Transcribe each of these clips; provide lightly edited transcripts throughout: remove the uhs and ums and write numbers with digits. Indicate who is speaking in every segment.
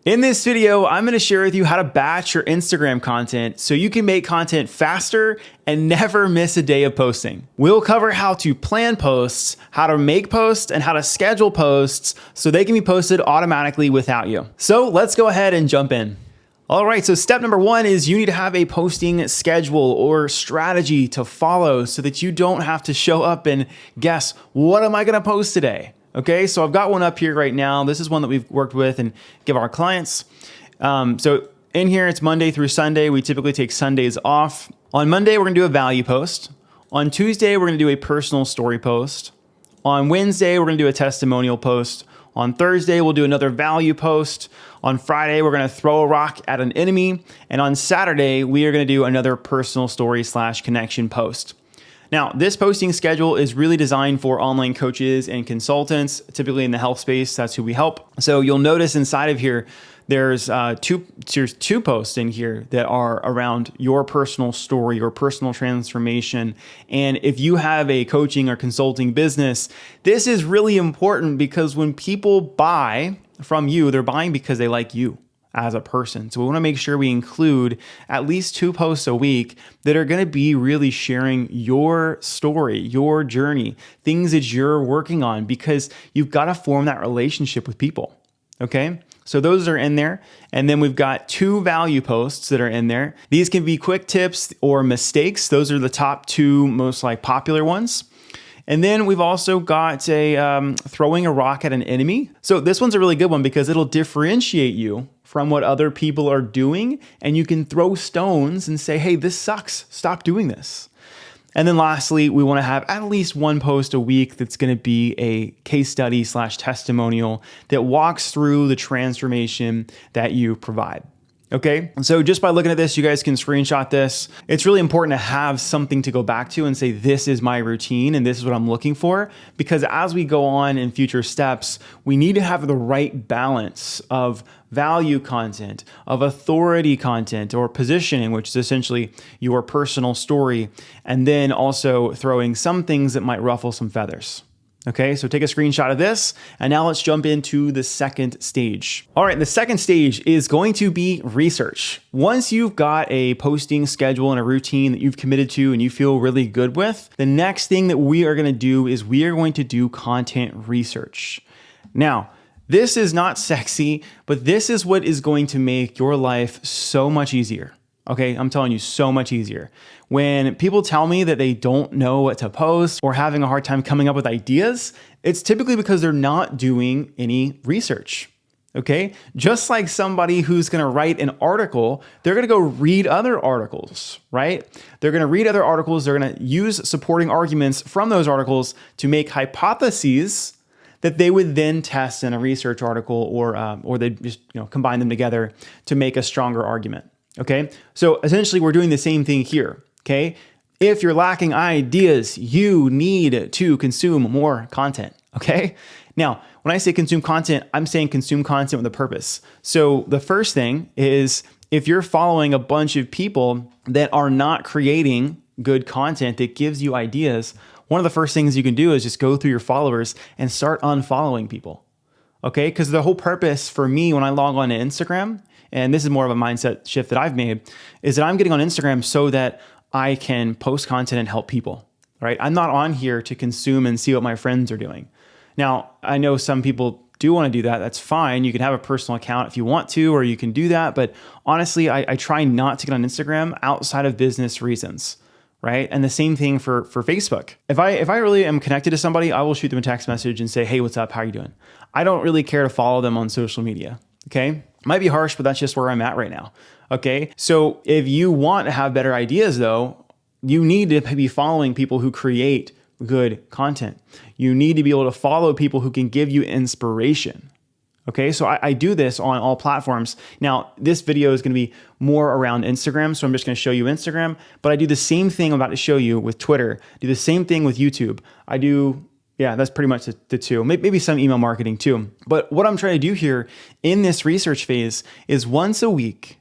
Speaker 1: In this video, I'm going to share with you how to batch your Instagram content so you can make content faster and never miss a day of posting. We'll cover how to plan posts, how to make posts, and how to schedule posts so they can be posted automatically without you. So let's go ahead and jump in. All right, so step number one is you need to have a posting schedule or strategy to follow so that you don't have to show up and guess, what am I going to post today? Okay, so I've got one up here right now. This is one that we've worked with and give our clients. So in here, it's Monday through Sunday. We typically take Sundays off. On Monday, we're gonna do a value post. On Tuesday, we're gonna do a personal story post. On Wednesday, we're gonna do a testimonial post. On Thursday, we'll do another value post. On Friday, we're gonna throw a rock at an enemy. And on Saturday, we are gonna do another personal story / connection post. Now, this posting schedule is really designed for online coaches and consultants, typically in the health space. That's who we help. So you'll notice inside of here, there's two posts in here that are around your personal story, your personal transformation. And if you have a coaching or consulting business, this is really important because when people buy from you, they're buying because they like you as a person. So we want to make sure we include at least 2 posts a week that are going to be really sharing your story, your journey, things that you're working on, because you've got to form that relationship with people. Okay. So those are in there. And then we've got 2 value posts that are in there. These can be quick tips or mistakes. Those are the top 2 most popular ones. And then we've also got a throwing a rock at an enemy. So this one's a really good one because it'll differentiate you from what other people are doing. And you can throw stones and say, hey, this sucks. Stop doing this. And then lastly, we want to have at least 1 post a week that's going to be a case study / testimonial that walks through the transformation that you provide. Okay, so just by looking at this, you guys can screenshot this. It's really important to have something to go back to and say, this is my routine and this is what I'm looking for. Because as we go on in future steps, we need to have the right balance of value content, of authority content or positioning, which is essentially your personal story, and then also throwing some things that might ruffle some feathers. Okay, so take a screenshot of this, and now let's jump into the second stage. All right, the second stage is going to be research. Once you've got a posting schedule and a routine that you've committed to and you feel really good with, the next thing that we are gonna do is we are going to do content research. Now, this is not sexy, but this is what is going to make your life so much easier. Okay, I'm telling you, so much easier. When people tell me that they don't know what to post or having a hard time coming up with ideas, it's typically because they're not doing any research. Okay, just like somebody who's going to write an article, they're going to go read other articles, right? They're going to read other articles. They're going to use supporting arguments from those articles to make hypotheses that they would then test in a research article, or they just combine them together to make a stronger argument. Okay, so essentially we're doing the same thing here. Okay, if you're lacking ideas, you need to consume more content. Okay, now when I say consume content, I'm saying consume content with a purpose. So the first thing is, if you're following a bunch of people that are not creating good content that gives you ideas, one of the first things you can do is just go through your followers and start unfollowing people. Okay, because the whole purpose for me when I log on to Instagram, and this is more of a mindset shift that I've made, is that I'm getting on Instagram so that I can post content and help people, right? I'm not on here to consume and see what my friends are doing. Now, I know some people do want to do that. That's fine. You can have a personal account if you want to, or you can do that. But honestly, I try not to get on Instagram outside of business reasons, right? And the same thing for Facebook. If I really am connected to somebody, I will shoot them a text message and say, hey, what's up? How are you doing? I don't really care to follow them on social media, okay? Might be harsh, but that's just where I'm at right now. Okay. So if you want to have better ideas though, you need to be following people who create good content. You need to be able to follow people who can give you inspiration. Okay. So I do this on all platforms. Now, this video is going to be more around Instagram. So I'm just going to show you Instagram, but I do the same thing I'm about to show you with Twitter. Do the same thing with YouTube. Yeah, that's pretty much the 2. Maybe some email marketing too. But what I'm trying to do here in this research phase is once a week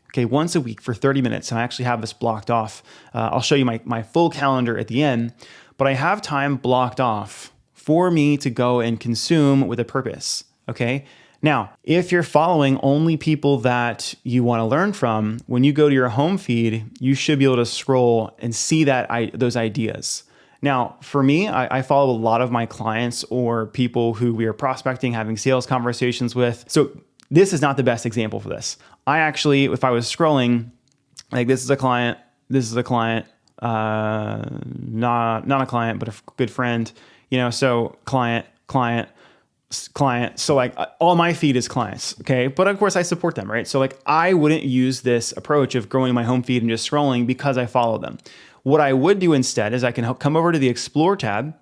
Speaker 1: for 30 minutes. And I actually have this blocked off. I'll show you my full calendar at the end, but I have time blocked off for me to go and consume with a purpose. Okay. Now, if you're following only people that you want to learn from, when you go to your home feed, you should be able to scroll and see those ideas. Now, for me, I follow a lot of my clients or people who we are prospecting, having sales conversations with. So this is not the best example for this. I actually, if I was scrolling, like this is a client, not a client, but a good friend, so client. So like all my feed is clients. Okay. But of course I support them, right? So like I wouldn't use this approach of growing my home feed and just scrolling because I follow them. What I would do instead is I can come over to the Explore tab.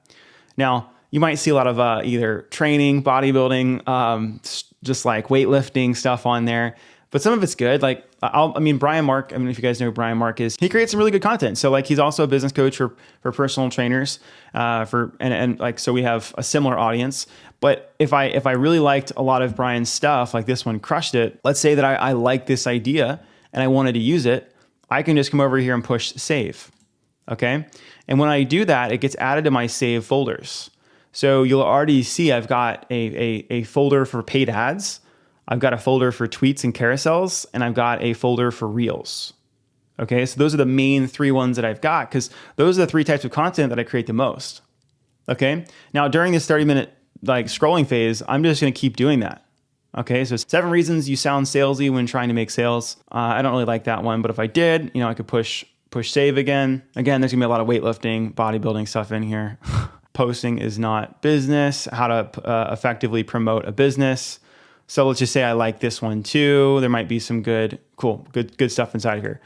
Speaker 1: Now, you might see a lot of either training, bodybuilding, just like weightlifting stuff on there. But some of it's good. Like, Brian Mark, if you guys know who Brian Mark is, he creates some really good content. So like, he's also a business coach for personal trainers, so we have a similar audience. But if I really liked a lot of Brian's stuff, like this one crushed it, let's say that I like this idea and I wanted to use it, I can just come over here and push save. Okay. And when I do that, it gets added to my save folders. So you'll already see I've got a folder for paid ads. I've got a folder for tweets and carousels, and I've got a folder for reels. Okay. So those are the main three ones that I've got, because those are the three types of content that I create the most. Okay. Now during this 30-minute like scrolling phase, I'm just going to keep doing that. Okay. So 7 reasons you sound salesy when trying to make sales. I don't really like that one, but if I did, I could push save again. Again, there's gonna be a lot of weightlifting, bodybuilding stuff in here. Posting is not business, how to effectively promote a business. So let's just say I like this one too. There might be some good stuff inside of here.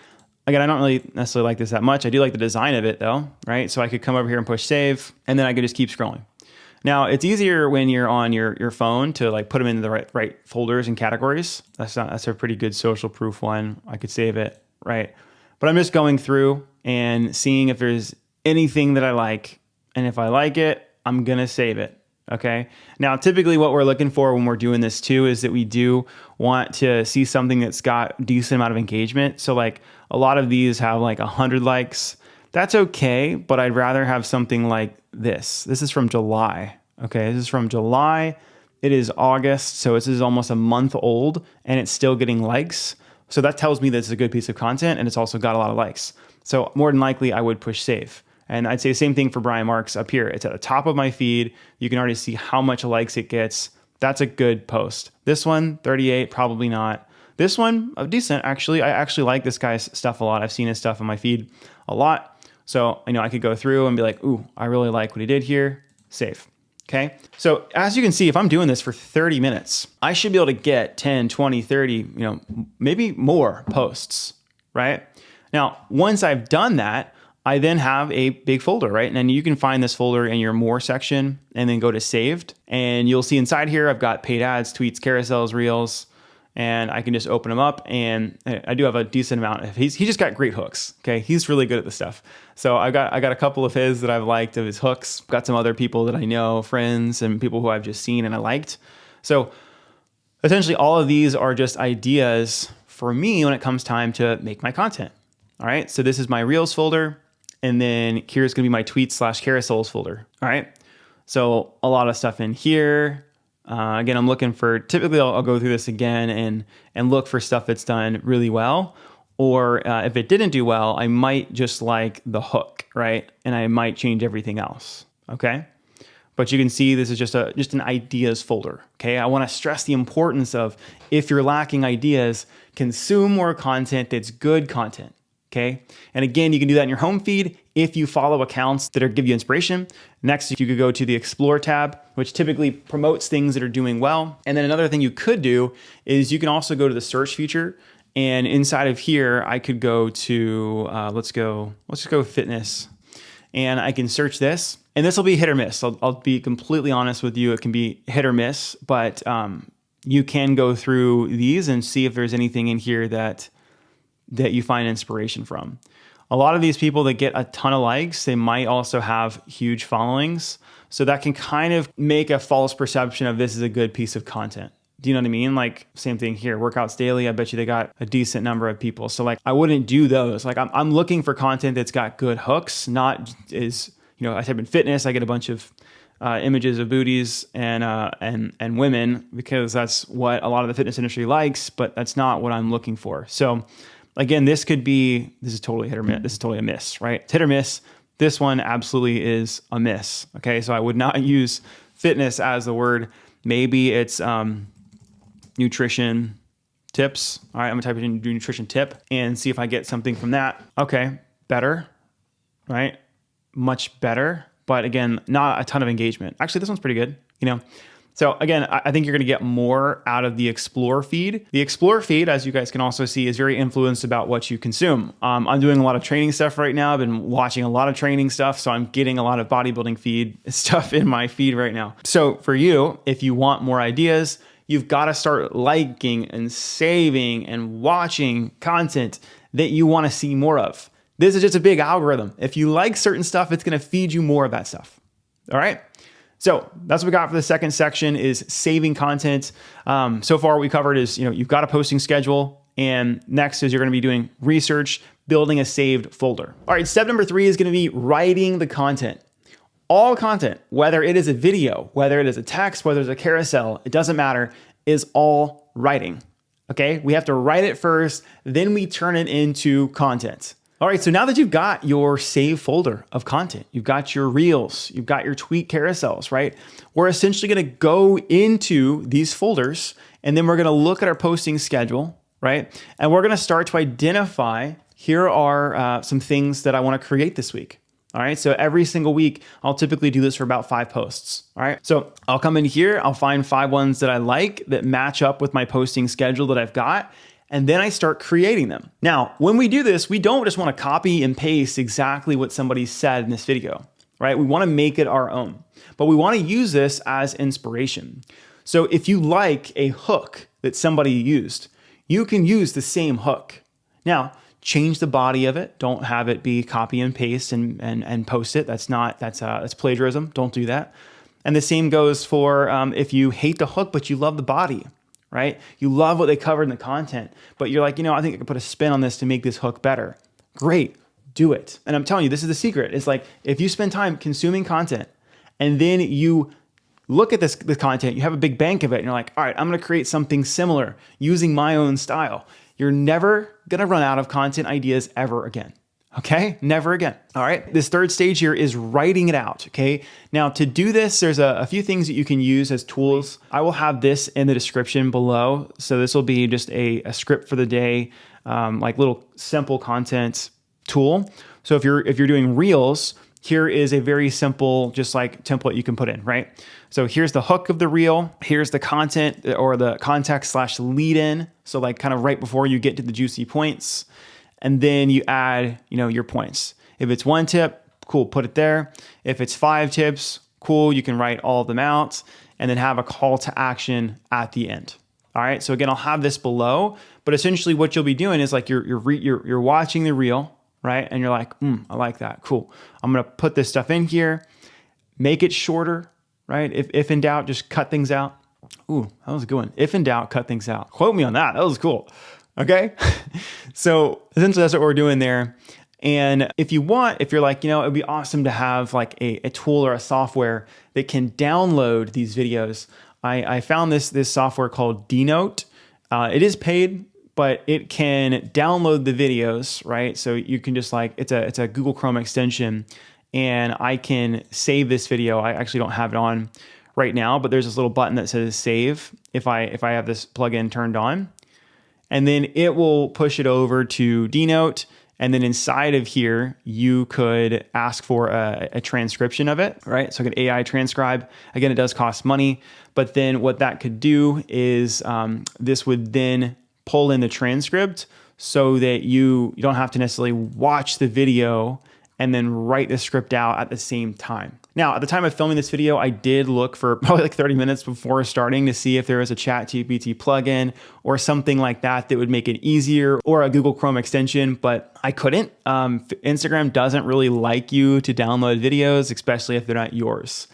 Speaker 1: Again, I don't really necessarily like this that much. I do like the design of it though, right? So I could come over here and push save, and then I could just keep scrolling. Now it's easier when you're on your phone to like put them into the right folders and categories. That's a pretty good social proof one. I could save it, right? But I'm just going through and seeing if there's anything that I like. And if I like it, I'm going to save it. Okay. Now, typically what we're looking for when we're doing this too is that we do want to see something that's got a decent amount of engagement. So like a lot of these have like 100 likes. That's okay. But I'd rather have something like this. This is from July. Okay. This is from July. It is August. So this is almost a month old and it's still getting likes. So that tells me that it's a good piece of content and it's also got a lot of likes. So more than likely I would push save. And I'd say the same thing for Brian Marks up here. It's at the top of my feed. You can already see how much likes it gets. That's a good post. This one, 38, probably not. This one, decent actually. I actually like this guy's stuff a lot. I've seen his stuff on my feed a lot. So I could go through and be like, ooh, I really like what he did here. Save. Okay. So as you can see, if I'm doing this for 30 minutes, I should be able to get 10, 20, 30, maybe more posts, right? Now, once I've done that, I then have a big folder, right? And then you can find this folder in your more section and then go to saved. And you'll see inside here, I've got paid ads, tweets, carousels, reels, and I can just open them up. And I do have a decent amount of, he just got great hooks. Okay. He's really good at this stuff. So I got a couple of his that I've liked of his hooks. Got some other people that I know, friends and people who I've just seen and I liked. So essentially all of these are just ideas for me when it comes time to make my content. All right. So this is my reels folder. And then here's going to be my tweets/carousels folder. All right. So a lot of stuff in here. Again, I'm looking for, typically I'll go through this again and look for stuff that's done really well. Or if it didn't do well, I might just like the hook, right? And I might change everything else. Okay. But you can see this is just an ideas folder. Okay. I want to stress the importance of, if you're lacking ideas, consume more content that's good content. Okay. And again, you can do that in your home feed if you follow accounts that give you inspiration. Next, you could go to the Explore tab, which typically promotes things that are doing well. And then another thing you could do is you can also go to the search feature. And inside of here, I could go to, let's just go fitness. And I can search this. And this will be hit or miss. I'll be completely honest with you. It can be hit or miss, but you can go through these and see if there's anything in here that you find inspiration from. A lot of these people that get a ton of likes, they might also have huge followings. So that can kind of make a false perception of this is a good piece of content. Do you know what I mean? Like same thing here, workouts daily. I bet you they got a decent number of people. So like I wouldn't do those. Like I'm looking for content that's got good hooks, not is, I type in fitness, I get a bunch of images of booties and women, because that's what a lot of the fitness industry likes, but that's not what I'm looking for. So again, this is totally hit or miss. This is totally a miss, right? It's hit or miss. This one absolutely is a miss. Okay. So I would not use fitness as the word. Maybe it's nutrition tips. All right. I'm gonna type in nutrition tip and see if I get something from that. Okay. Better, right? Much better. But again, not a ton of engagement. Actually, this one's pretty good, So again, I think you're going to get more out of the Explore feed. The Explore feed, as you guys can also see, is very influenced about what you consume. I'm doing a lot of training stuff right now. I've been watching a lot of training stuff, so I'm getting a lot of bodybuilding feed stuff in my feed right now. So for you, if you want more ideas, you've got to start liking and saving and watching content that you want to see more of. This is just a big algorithm. If you like certain stuff, it's going to feed you more of that stuff. All right. So that's what we got for the second section, is saving content. So far what we covered is, you've got a posting schedule, and next is you're going to be doing research, building a saved folder. All right. Step number 3 is going to be writing the content. All content, whether it is a video, whether it is a text, whether it's a carousel, it doesn't matter, is all writing. Okay. We have to write it first, then we turn it into content. All right, so now that you've got your save folder of content, you've got your reels, you've got your tweet carousels, right? We're essentially gonna go into these folders, and then we're gonna look at our posting schedule, right? And we're gonna start to identify, here are some things that I wanna create this week. All right, so every single week, I'll typically do this for about 5 posts. All right, so I'll come in here, I'll find 5 ones that I like that match up with my posting schedule that I've got, and then I start creating them. Now, when we do this, we don't just want to copy and paste exactly what somebody said in this video, right? We want to make it our own, but we want to use this as inspiration. So if you like a hook that somebody used, you can use the same hook. Now, change the body of it. Don't have it be copy and paste and post it. That's plagiarism. Don't do that. And the same goes for if you hate the hook, but you love the body, right? You love what they covered in the content, but you're like, I think I could put a spin on this to make this hook better. Great, do it. And I'm telling you, this is the secret. It's like, if you spend time consuming content and then you look at the content, you have a big bank of it, and you're like, all right, I'm gonna create something similar using my own style. You're never gonna run out of content ideas ever again. Okay, never again. All right, this third stage here is writing it out, okay? Now to do this, there's a few things that you can use as tools. I will have this in the description below. So this will be just a script for the day, like little simple content tool. So if you're doing reels, here is a very simple, just like template you can put in, right? So here's the hook of the reel. Here's the content or the context / lead in. So like kind of right before you get to the juicy points. And then you add, your points. If it's 1 tip, cool, put it there. If it's 5 tips, cool, you can write all of them out and then have a call to action at the end. All right. So again, I'll have this below, but essentially what you'll be doing is like you're watching the reel, right? And you're like, I like that. Cool. I'm gonna put this stuff in here, make it shorter, right? If in doubt, just cut things out. Ooh, that was a good one. If in doubt, cut things out. Quote me on that. That was cool. Okay. So essentially that's what we're doing there. And if you're like, it'd be awesome to have like a tool or a software that can download these videos. I found this software called Denote. It is paid, but it can download the videos, right? So you can just it's a Google Chrome extension, and I can save this video. I actually don't have it on right now, but there's this little button that says save if I have this plugin turned on. And then it will push it over to Denote. And then inside of here, you could ask for a transcription of it, right? So I could AI transcribe. Again, it does cost money. But then what that could do is this would then pull in the transcript so that you don't have to necessarily watch the video and then write the script out at the same time. Now, at the time of filming this video, I did look for probably like 30 minutes before starting to see if there was a ChatGPT plugin or something like that that would make it easier, or a Google Chrome extension, but I couldn't. Instagram doesn't really like you to download videos, especially if they're not yours.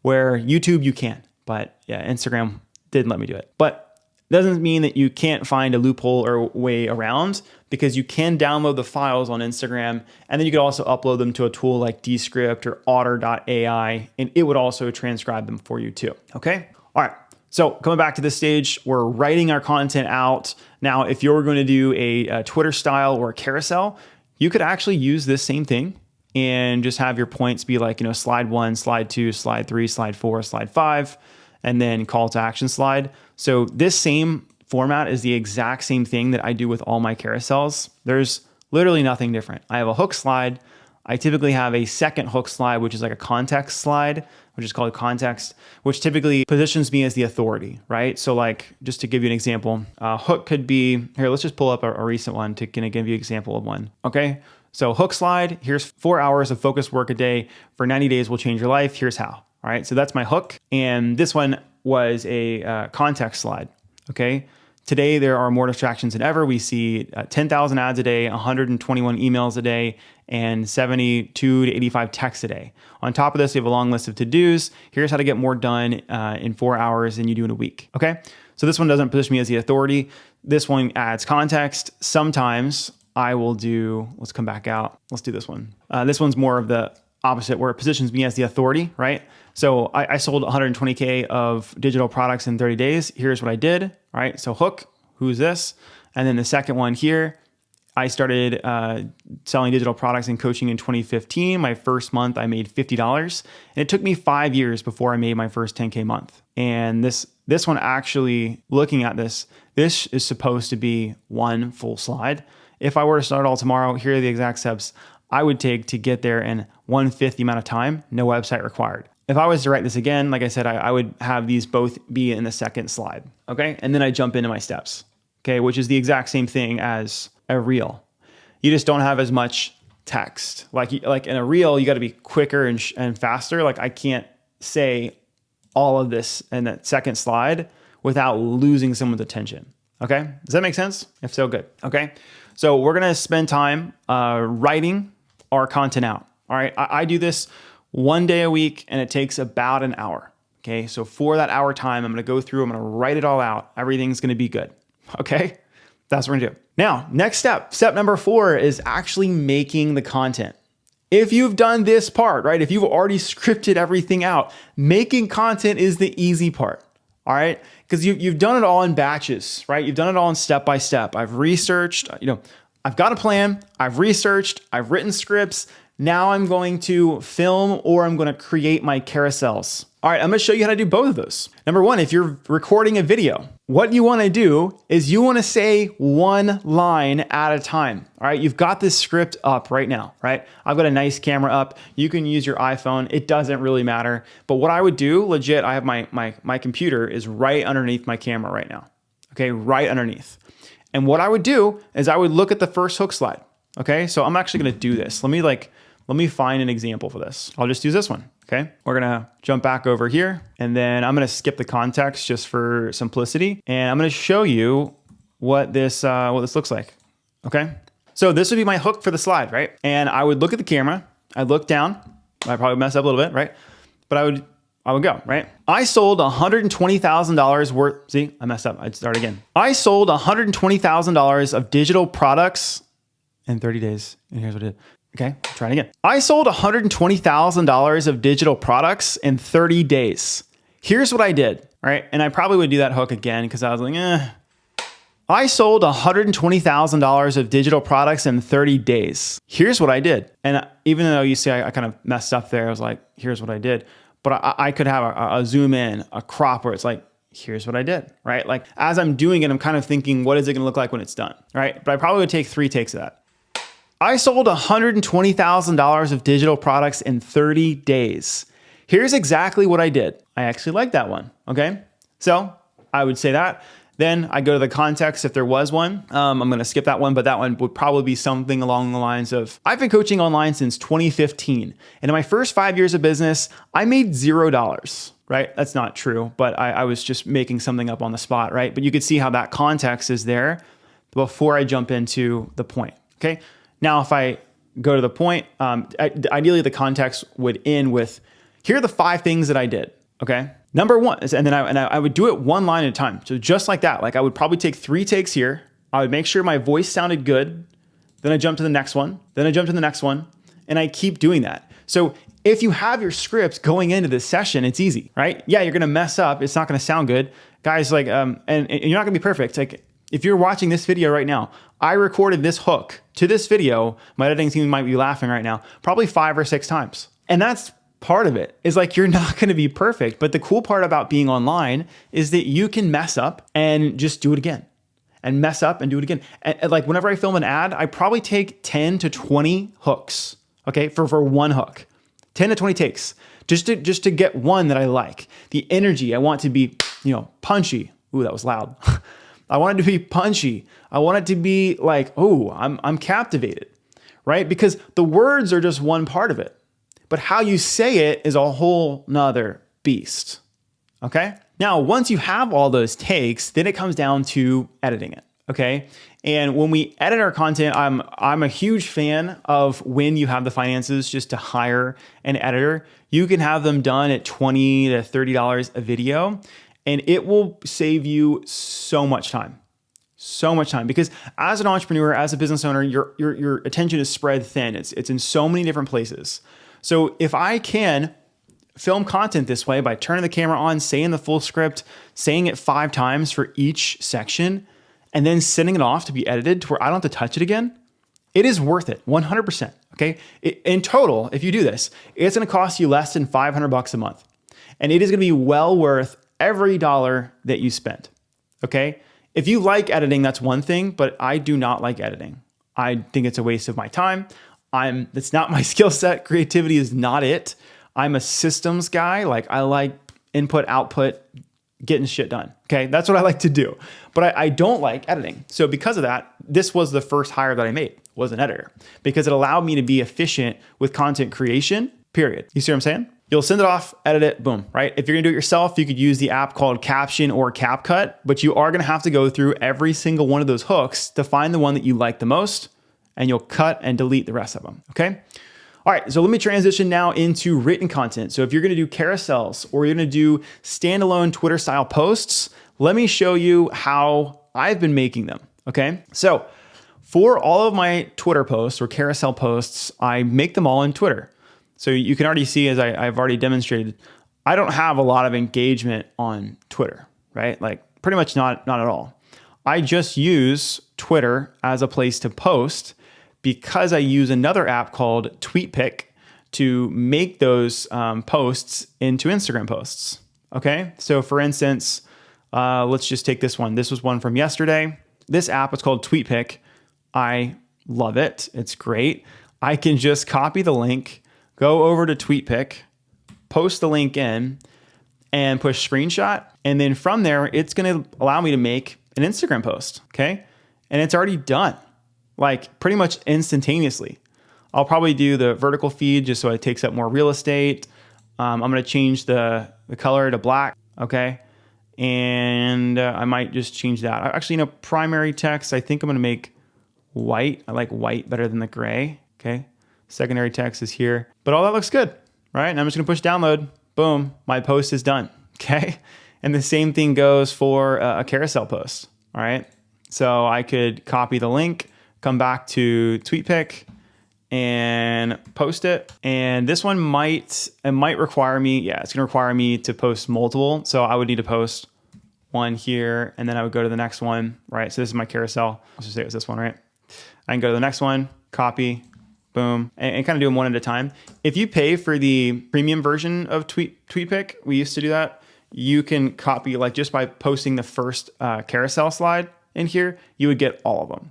Speaker 1: Where YouTube, you can, but yeah, Instagram didn't let me do it. But Doesn't mean that you can't find a loophole or way around, because you can download the files on Instagram, and then you could also upload them to a tool like Descript or Otter.ai, and it would also transcribe them for you too. Okay. All right. So coming back to this stage, we're writing our content out. Now, if you're going to do a Twitter style or a carousel, you could actually use this same thing and just have your points be like, slide 1, slide 2, slide 3, slide 4, slide 5, and then call to action slide. So this same format is the exact same thing that I do with all my carousels. There's literally nothing different. I have a hook slide. I typically have a second hook slide, which is like a context slide, which is called context, which typically positions me as the authority, right? So like, just to give you an example, hook could be, here, let's just pull up a recent one to kind of give you an example of one, okay? So hook slide, here's 4 hours of focused work a day for 90 days will change your life. Here's how, all right? So that's my hook. And this one was a context slide, okay? Today, there are more distractions than ever. We see 10,000 ads a day, 121 emails a day, and 72 to 85 texts a day. On top of this, we have a long list of to-dos. Here's how to get more done in 4 hours than you do in a week, okay? So this one doesn't position me as the authority. This one adds context. Sometimes I will do, let's come back out. Let's do this one. This one's more of the opposite, where it positions me as the authority, right? So I sold 120K of digital products in 30 days. Here's what I did, right? So hook, who's this? And then the second one here, I started selling digital products and coaching in 2015. My first month, I made $50. And it took me 5 years before I made my first 10K month. And this one actually, looking at this is supposed to be one full slide. If I were to start all tomorrow, here are the exact steps I would take to get there in 1/5 the amount of time, no website required. If I was to write this again, like I said, I would have these both be in the second slide, okay? And then I jump into my steps, okay? Which is the exact same thing as a reel. You just don't have as much text. Like in a reel, you gotta be quicker and faster. Like I can't say all of this in that second slide without losing someone's attention, okay? Does that make sense? If so, good, okay? So we're gonna spend time writing our content out, all right? I do this 1 day a week, and it takes about an hour, okay? So for that hour time, I'm gonna go through, I'm gonna write it all out. Everything's gonna be good, okay? That's what we're gonna do. Now, next step number 4 is actually making the content. If you've done this part, right? If you've already scripted everything out, making content is the easy part, all right? Because you've done it all in batches, right? You've done it all in step by step. I've researched, I've got a plan, I've researched, I've written scripts. Now I'm going to film or I'm going to create my carousels. All right, I'm going to show you how to do both of those. Number 1, if you're recording a video, what you want to do is you want to say one line at a time. All right, you've got this script up right now, right? I've got a nice camera up. You can use your iPhone. It doesn't really matter. But what I would do, legit, I have my computer is right underneath my camera right now. Okay, right underneath. And what I would do is I would look at the first hook slide. Okay, so I'm actually going to do this. Let me find an example for this. I'll just use this one, okay? We're gonna jump back over here, and then I'm gonna skip the context just for simplicity, and I'm gonna show you what this looks like, okay? So this would be my hook for the slide, right? And I would look at the camera, I'd look down, I'd probably mess up a little bit, right? But I would go, right? I sold $120,000 worth, see, I messed up, I'd start again. I sold $120,000 of digital products in 30 days, and here's what I did. Okay, try it again. I sold $120,000 of digital products in 30 days. Here's what I did, right? And I probably would do that hook again because I was like, I sold $120,000 of digital products in 30 days. Here's what I did. And even though you see I kind of messed up there, I was like, here's what I did. But I could have a zoom in, a crop where it's like, here's what I did, right? Like as I'm doing it, I'm kind of thinking, what is it gonna look like when it's done, right? But I probably would take 3 takes of that. I sold $120,000 of digital products in 30 days. Here's exactly what I did. I actually like that one, okay? So I would say that. Then I go to the context if there was one. I'm gonna skip that one, but that one would probably be something along the lines of, I've been coaching online since 2015. And in my first 5 years of business, I made $0, right? That's not true, but I was just making something up on the spot, right? But you could see how that context is there before I jump into the point, okay? Now, if I go to the point, ideally the context would end with, here are the 5 things that I did, okay? Number one, and then I would do it one line at a time. So just like that, like I would probably take 3 takes here. I would make sure my voice sounded good. Then I jump to the next one. Then I jump to the next one. And I keep doing that. So if you have your scripts going into this session, it's easy, right? Yeah, you're going to mess up. It's not going to sound good. Guys, like, and you're not going to be perfect. Like if you're watching this video right now, I recorded this hook to this video. My editing team might be laughing right now, probably 5 or 6 times. And that's part of it, is like, you're not going to be perfect. But the cool part about being online is that you can mess up and just do it again, and mess up and do it again. And like whenever I film an ad, I probably take 10 to 20 hooks, okay, for one hook, 10 to 20 takes, just to get one that I like. The energy, I want to be, punchy. Ooh, that was loud. I want it to be punchy. I want it to be like, oh, I'm captivated, right? Because the words are just one part of it, but how you say it is a whole nother beast, okay? Now, once you have all those takes, then it comes down to editing it, okay? And when we edit our content, I'm a huge fan of when you have the finances just to hire an editor. You can have them done at $20 to $30 a video, and it will save you so much time. So much time, because as an entrepreneur, as a business owner, your attention is spread thin. It's in so many different places. So if I can film content this way by turning the camera on, saying the full script, saying it 5 times for each section, and then sending it off to be edited to where I don't have to touch it again, it is worth it, 100%, okay? In total, if you do this, it's gonna cost you less than $500 a month. And it is gonna be well worth every dollar that you spend, okay? If you like editing, that's one thing, but I do not like editing. I think it's a waste of my time. That's not my skill set. Creativity is not it. I'm a systems guy. Like I like input, output, getting shit done. Okay. That's what I like to do, but I don't like editing. So because of that, this was the first hire that I made, was an editor, because it allowed me to be efficient with content creation, period. You see what I'm saying? You'll send it off, edit it, boom, right? If you're gonna do it yourself, you could use the app called Caption or CapCut, but you are gonna have to go through every single one of those hooks to find the one that you like the most, and you'll cut and delete the rest of them, okay? All right, so let me transition now into written content. So if you're gonna do carousels or you're gonna do standalone Twitter style posts, let me show you how I've been making them, okay? So for all of my Twitter posts or carousel posts, I make them all in Twitter. So you can already see, as I've already demonstrated, I don't have a lot of engagement on Twitter, right? Like pretty much not at all. I just use Twitter as a place to post because I use another app called TweetPic to make those posts into Instagram posts, okay? So for instance, let's just take this one. This was one from yesterday. This app is called TweetPic. I love it. It's great. I can just copy the link, go over to TweetPic, post the link in, and push screenshot. And then from there, it's gonna allow me to make an Instagram post, okay? And it's already done, like pretty much instantaneously. I'll probably do the vertical feed just so it takes up more real estate. I'm gonna change the color to black, okay? And I might just change that. Actually, primary text, I think I'm gonna make white. I like white better than the gray, okay? Secondary text is here, but all that looks good, right? And I'm just gonna push download, boom, my post is done, okay? And the same thing goes for a carousel post, all right? So I could copy the link, come back to TweetPic and post it. And this one might require me, it's gonna require me to post multiple. So I would need to post one here, and then I would go to the next one, right? So this is my carousel. Let's just say it was this one, right? I can go to the next one, copy, boom, and kind of do them one at a time. If you pay for the premium version of TweetPic, we used to do that, you can copy, like just by posting the first carousel slide in here, you would get all of them,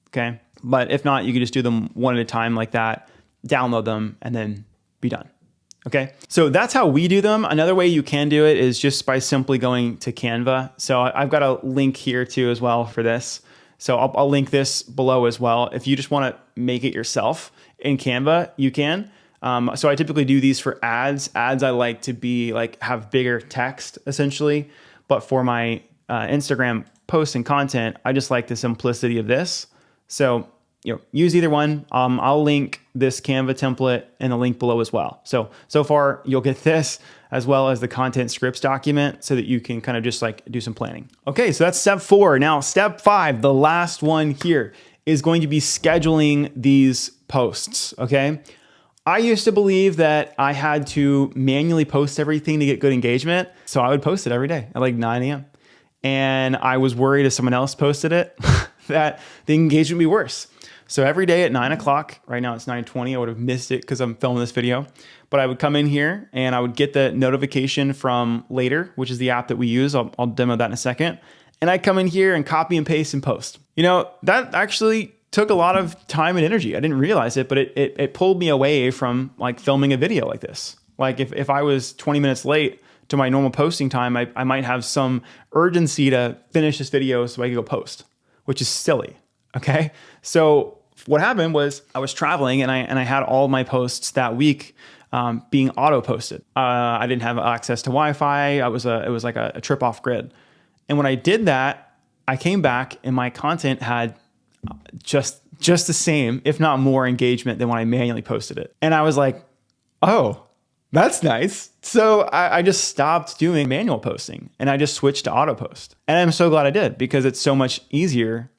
Speaker 1: okay? But if not, you could just do them one at a time like that, download them, and then be done, okay? So that's how we do them. Another way you can do it is just by simply going to Canva. So I've got a link here too as well for this. So I'll link this below as well. If you just want to make it yourself in Canva, you can. So I typically do these for ads. Ads I like to be have bigger text essentially, but for my Instagram posts and content, I just like the simplicity of this. So use either one. I'll link this Canva template in the link below as well. So far you'll get this as well as the content scripts document so that you can kind of just like do some planning. Okay, so that's step 4. Now step 5, the last one here, is going to be scheduling these posts, okay? I used to believe that I had to manually post everything to get good engagement. So I would post it every day at like 9 a.m. And I was worried if someone else posted it that the engagement would be worse. So every day at 9 o'clock, right now it's 9:20, I would have missed it because I'm filming this video, but I would come in here and I would get the notification from Later, which is the app that we use. I'll demo that in a second. And I'd come in here and copy and paste and post. That actually took a lot of time and energy. I didn't realize it, but it pulled me away from like filming a video like this. Like if I was 20 minutes late to my normal posting time, I might have some urgency to finish this video so I could go post, which is silly. Okay. So what happened was I was traveling and I had all my posts that week being auto posted. I didn't have access to Wi-Fi. It was like a trip off grid. And when I did that, I came back and my content had just the same, if not more engagement than when I manually posted it. And I was like, oh, that's nice. So I just stopped doing manual posting and I just switched to auto post. And I'm so glad I did because it's so much easier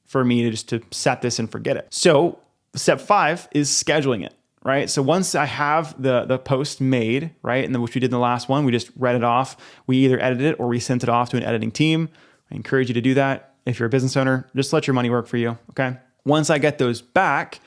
Speaker 1: for me to just to set this and forget it. So step 5 is scheduling it, right? So once I have the post made, right, and then which we did in the last one, we just read it off. We either edited it or we sent it off to an editing team. I encourage you to do that. If you're a business owner, just let your money work for you, okay? Once I get those back,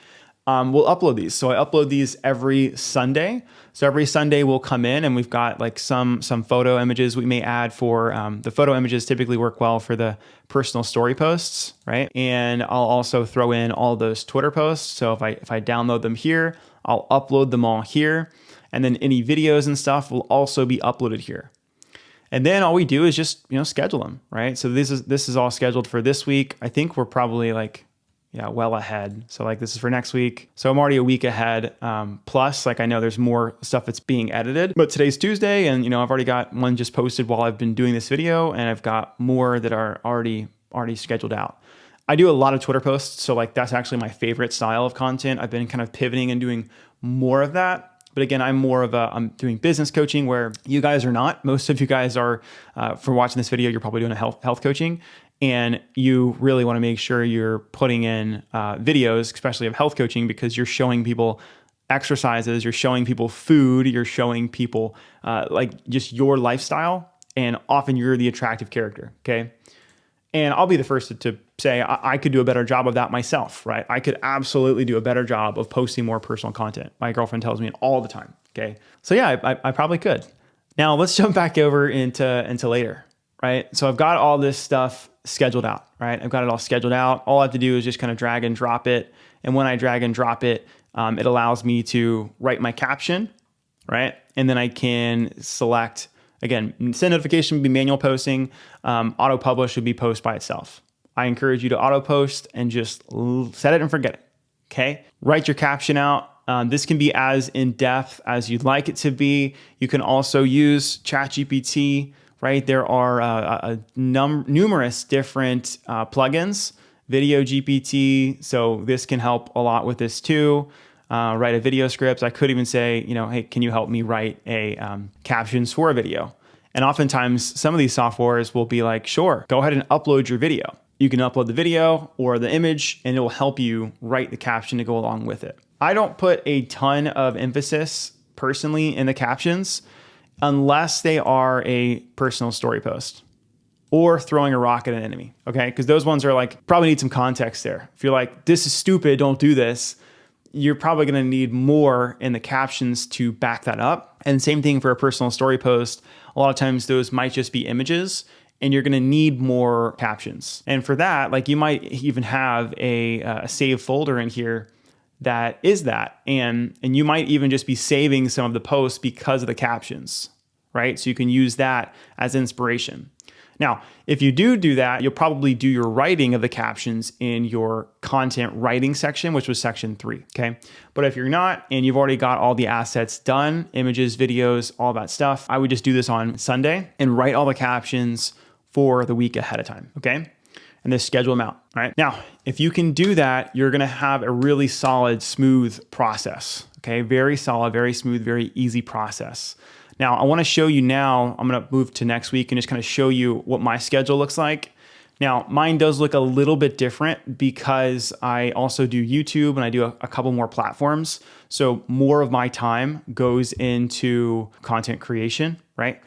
Speaker 1: we'll upload these. So I upload these every Sunday. So every Sunday we'll come in and we've got like some photo images we may add for, the photo images typically work well for the personal story posts, right? And I'll also throw in all those Twitter posts. So if I download them here, I'll upload them all here. And then any videos and stuff will also be uploaded here. And then all we do is just, schedule them, right? So this is all scheduled for this week. I think we're probably like, well ahead. So like this is for next week. So I'm already a week ahead. Plus, like I know there's more stuff that's being edited, but today's Tuesday and I've already got one just posted while I've been doing this video and I've got more that are already scheduled out. I do a lot of Twitter posts. So like that's actually my favorite style of content. I've been kind of pivoting and doing more of that. But again, I'm doing business coaching where you guys are not. Most of you guys are, for watching this video, you're probably doing a health coaching. And you really want to make sure you're putting in videos, especially of health coaching, because you're showing people exercises, you're showing people food, you're showing people like just your lifestyle. And often you're the attractive character, okay? And I'll be the first to say I could do a better job of that myself, right? I could absolutely do a better job of posting more personal content. My girlfriend tells me it all the time, okay? So yeah, I probably could. Now let's jump back over into Later, right? So I've got all this stuff scheduled out, right? I've got it all scheduled out. All I have to do is just kind of drag and drop it. And when I drag and drop it, it allows me to write my caption, right? And then I can select, again, send notification would be manual posting. Auto publish would be post by itself. I encourage you to auto post and just set it and forget it. Okay. Write your caption out. This can be as in depth as you'd like it to be. You can also use ChatGPT, right? There are numerous different plugins, Video GPT. So this can help a lot with this too. Write a video script. I could even say, hey, can you help me write a captions for a video? And oftentimes some of these softwares will be like, sure, go ahead and upload your video. You can upload the video or the image and it will help you write the caption to go along with it. I don't put a ton of emphasis personally in the captions unless they are a personal story post or throwing a rock at an enemy, okay? Because those ones are like, probably need some context there. If you're like, this is stupid, don't do this, you're probably gonna need more in the captions to back that up. And same thing for a personal story post. A lot of times those might just be images and you're gonna need more captions. And for that, like you might even have a save folder in here that is that. And you might even just be saving some of the posts because of the captions, right? So you can use that as inspiration. Now, if you do that, you'll probably do your writing of the captions in your content writing section, which was section 3, okay? But if you're not, and you've already got all the assets done, images, videos, all that stuff, I would just do this on Sunday and write all the captions for the week ahead of time, okay? and then schedule them out. All right. Now, if you can do that, you're going to have a really solid, smooth process. Okay. Very solid, very smooth, very easy process. Now, I want to show you now, I'm going to move to next week and just kind of show you what my schedule looks like. Now, mine does look a little bit different because I also do YouTube and I do a couple more platforms. So more of my time goes into content creation, right?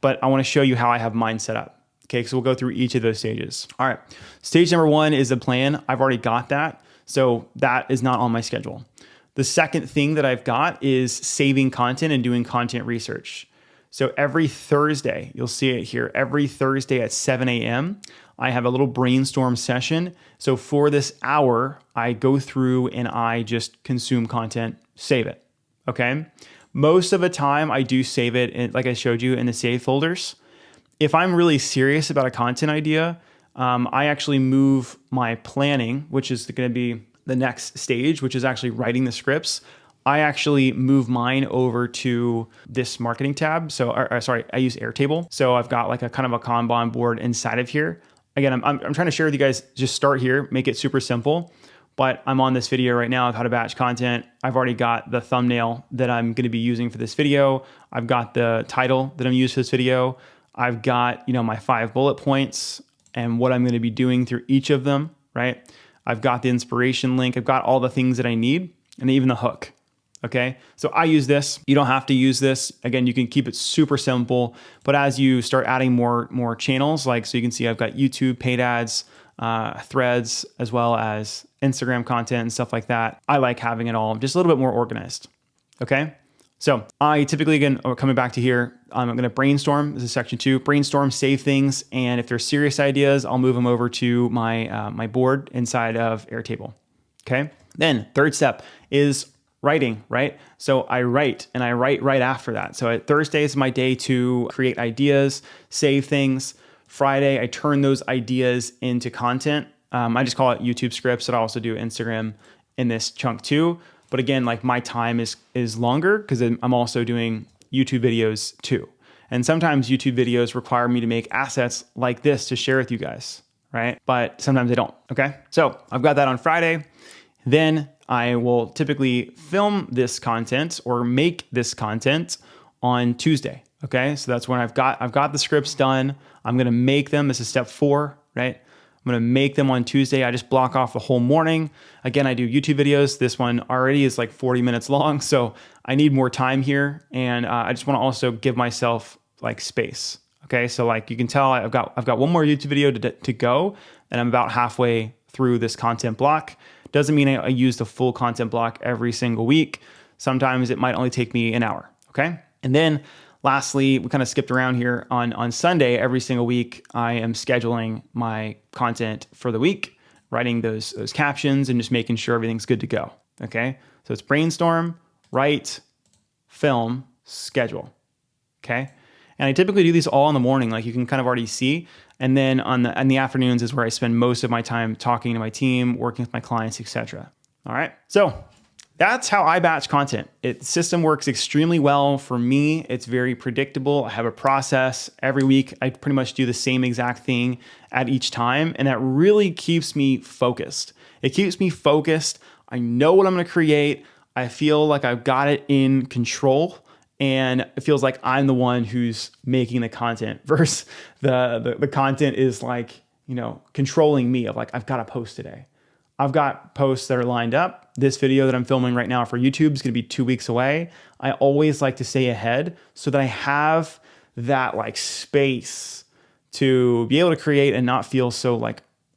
Speaker 1: But I want to show you how I have mine set up. Okay, so we'll go through each of those stages. All right, stage number 1 is the plan. I've already got that. So that is not on my schedule. The second thing that I've got is saving content and doing content research. So every Thursday, you'll see it here, every Thursday at 7 a.m., I have a little brainstorm session. So for this hour, I go through and I just consume content, save it, okay? Most of the time, I do save it, like I showed you, in the save folders. If I'm really serious about a content idea, I actually move my planning, which is going to be the next stage, which is actually writing the scripts. I actually move mine over to this marketing tab. So, I use Airtable. So I've got like a kind of a Kanban board inside of here. Again, I'm trying to share with you guys, just start here, make it super simple. But I'm on this video right now of how to batch content. I've already got the thumbnail that I'm going to be using for this video. I've got the title that I'm using for this video. I've got, my 5 bullet points and what I'm going to be doing through each of them, right? I've got the inspiration link. I've got all the things that I need and even the hook. Okay, so I use this. You don't have to use this. Again, you can keep it super simple, but as you start adding more channels, so you can see I've got YouTube, paid ads, threads, as well as Instagram content and stuff like that. I like having it all just a little bit more organized. Okay, so I typically, again, coming back to here, I'm going to brainstorm. This is section 2, brainstorm, save things. And if they're serious ideas, I'll move them over to my board inside of Airtable. Okay, then third step is writing, right? So I write and I write right after that. So Thursday is my day to create ideas, save things. Friday, I turn those ideas into content. I just call it YouTube scripts, and I also do Instagram in this chunk too. But again, my time is longer because I'm also doing YouTube videos too. And sometimes YouTube videos require me to make assets like this to share with you guys, right? But sometimes they don't, okay? So I've got that on Friday. Then I will typically film this content or make this content on Tuesday. Okay, so that's when I've got the scripts done. I'm gonna make them. This is step 4, right? I'm gonna make them on Tuesday. I just block off the whole morning. Again, I do YouTube videos. This one already is 40 minutes long, so I need more time here, and I just want to also give myself space. Okay, so you can tell I've got one more YouTube video to go, and I'm about halfway through this content block. Doesn't mean I use the full content block every single week. Sometimes it might only take me an hour, okay? And then lastly, we kind of skipped around here. On Sunday, every single week, I am scheduling my content for the week, writing those captions and just making sure everything's good to go, okay? So it's brainstorm, write, film, schedule, okay? And I typically do these all in the morning, you can kind of already see. And then in the afternoons is where I spend most of my time talking to my team, working with my clients, etc. All right. So that's how I batch content. The system works extremely well for me. It's very predictable. I have a process. Every week, I pretty much do the same exact thing at each time. And that really keeps me focused. It keeps me focused. I know what I'm going to create. I feel like I've got it in control. And it feels like I'm the one who's making the content versus the content is controlling me of I've got to post today. I've got posts that are lined up. This video that I'm filming right now for YouTube is going to be 2 weeks away. I always like to stay ahead so that I have that space to be able to create and not feel so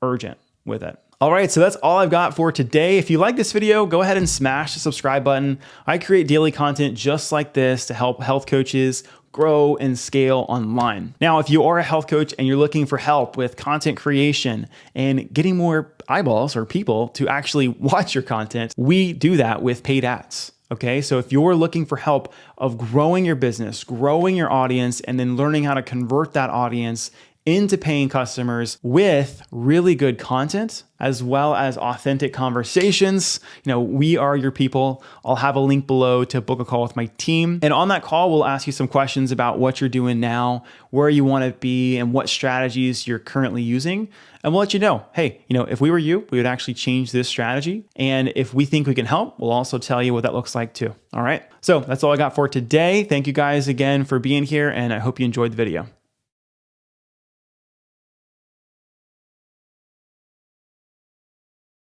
Speaker 1: urgent with it. All right, so that's all I've got for today. If you like this video, go ahead and smash the subscribe button. I create daily content just like this to help health coaches grow and scale online. Now, if you are a health coach and you're looking for help with content creation and getting more eyeballs or people to actually watch your content, we do that with paid ads. Okay, so if you're looking for help of growing your business, growing your audience, and then learning how to convert that audience into paying customers with really good content as well as authentic conversations. We are your people. I'll have a link below to book a call with my team. And on that call, we'll ask you some questions about what you're doing now, where you want to be, and what strategies you're currently using. And we'll let you know, hey, if we were you, we would actually change this strategy. And if we think we can help, we'll also tell you what that looks like too. All right. So that's all I got for today. Thank you guys again for being here, and I hope you enjoyed the video.